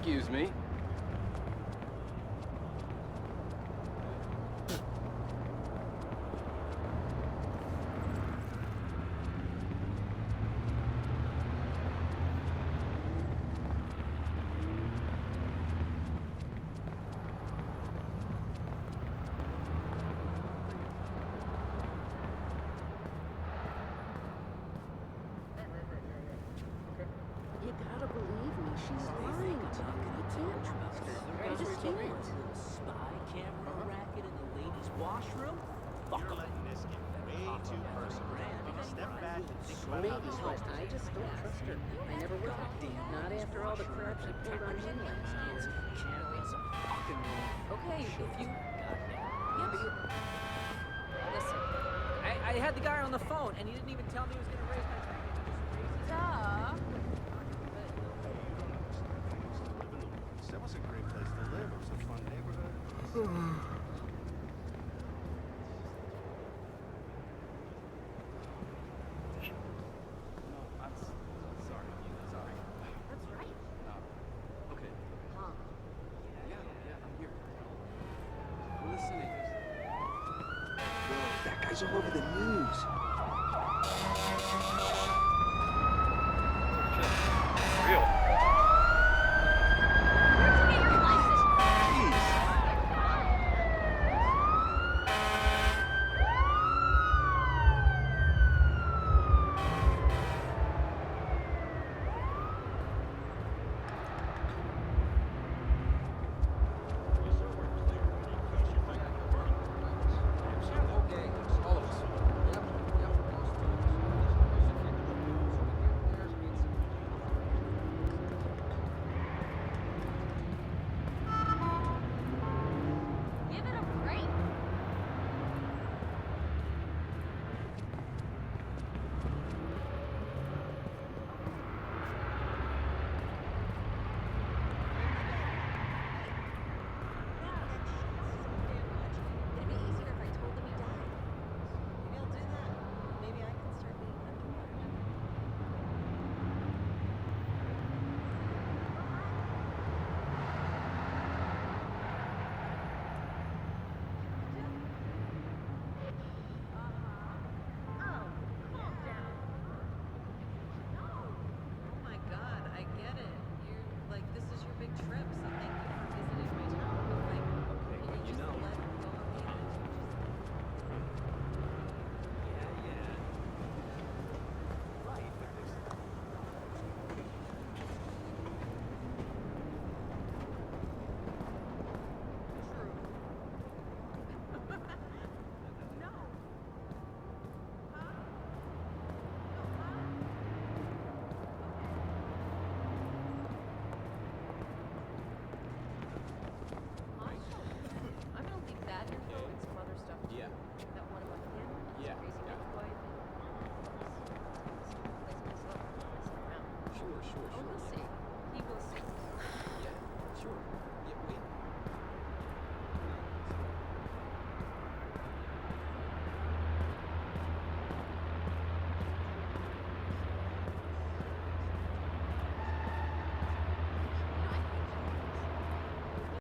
Excuse me. You gotta believe me, she's lying to you. You can't trust her. You just can't. Little spy camera racket in the ladies' washroom? Fuck You're 'em. letting this get way too personal. Step back and think about how Maybe, this but goes. I just don't trust her. I never will. Not after all the crap she pulled on me last year. Cameras are fucking wrong. Okay, if you... Goddamn. Yeah, but you... Listen. I had the guy on the phone, and he didn't even tell me he was gonna raise my drink. He just raised his Duh. That was a great place to live. It was a fun neighborhood. That's right. Okay. Huh. Yeah, I'm here. I'm listening. Whoa, that guy's all over the news.